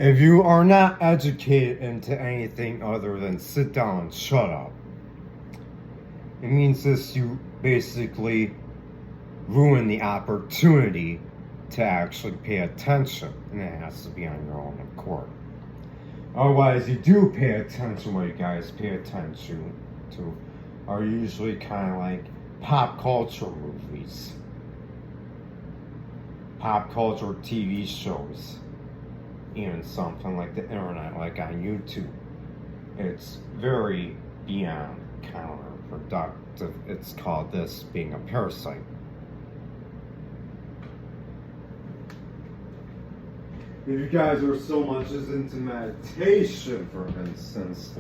If you are not educated into anything other than sit down and shut up, it means this you basically ruin the opportunity to actually pay attention, and it has to be on your own accord. Otherwise, you do pay attention. What you guys pay attention to are usually kind of like pop culture movies, pop culture TV shows, even something like the internet, like on YouTube. It's very beyond counterproductive. It's called this being a parasite. If you guys are so much as into meditation, for instance,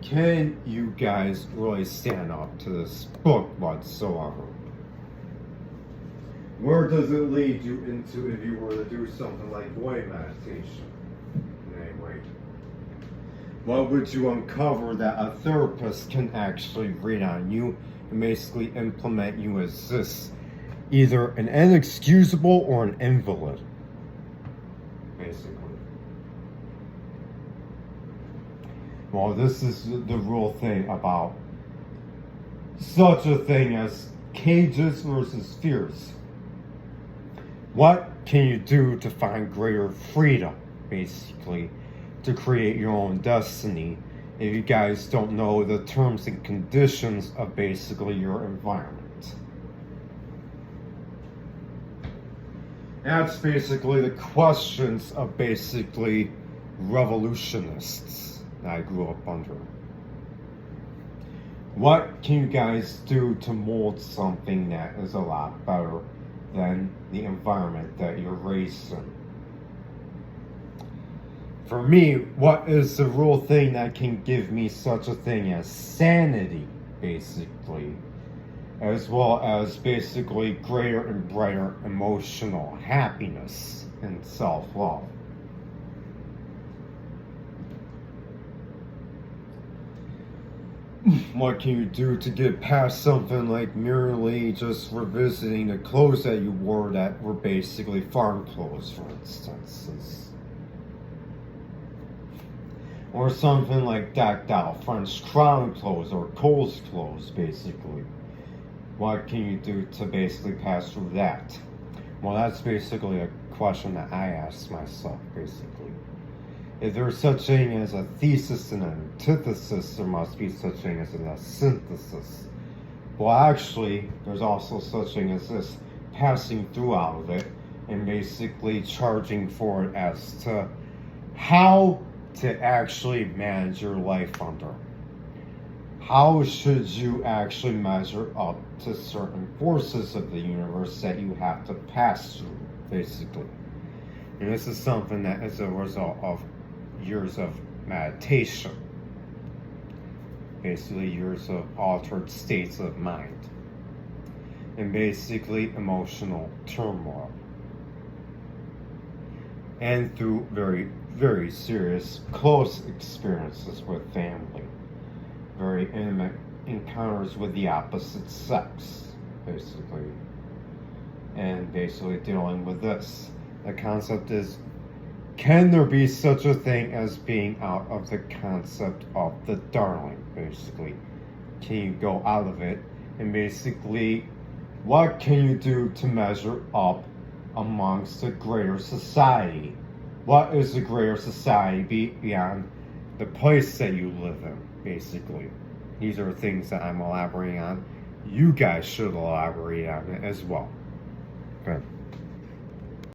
can you guys really stand up to this book whatsoever? Where does it lead you into if you were to do something like void meditation? Anyway, what would you uncover that a therapist can actually read on you and basically implement you as this, either an inexcusable or an invalid? Basically. Well, this is the real thing about such a thing as cages versus fears. What can you do to find greater freedom, basically, to create your own destiny if you guys don't know the terms and conditions of basically your environment? That's basically the questions of basically revolutionists that I grew up under. What can you guys do to mold something that is a lot better than the environment that you're raised in? For me, what is the real thing that can give me such a thing as sanity, basically, as well as basically greater and brighter emotional happiness and self-love? What can you do to get past something like merely just revisiting the clothes that you wore that were basically farm clothes, for instance? Or something like decked out French Crown clothes or Kohl's clothes, basically. What can you do to basically pass through that? Well, that's basically a question that I ask myself, basically. If there's such thing as a thesis and an antithesis, there must be such thing as a synthesis. Well, actually, there's also such thing as this, passing through out of it and basically charging for it as to how to actually manage your life under. How should you actually measure up to certain forces of the universe that you have to pass through, basically? And this is something that is a result of years of meditation. Basically, years of altered states of mind. And basically, emotional turmoil. And through very, very serious, close experiences with family. Very intimate encounters with the opposite sex, basically. And basically dealing with this. The concept is, can there be such a thing as being out of the concept of the darling, basically? Can you go out of it? And basically, what can you do to measure up amongst the greater society? What is the greater society beyond the place that you live in, basically? These are things that I'm elaborating on. You guys should elaborate on it as well. Good.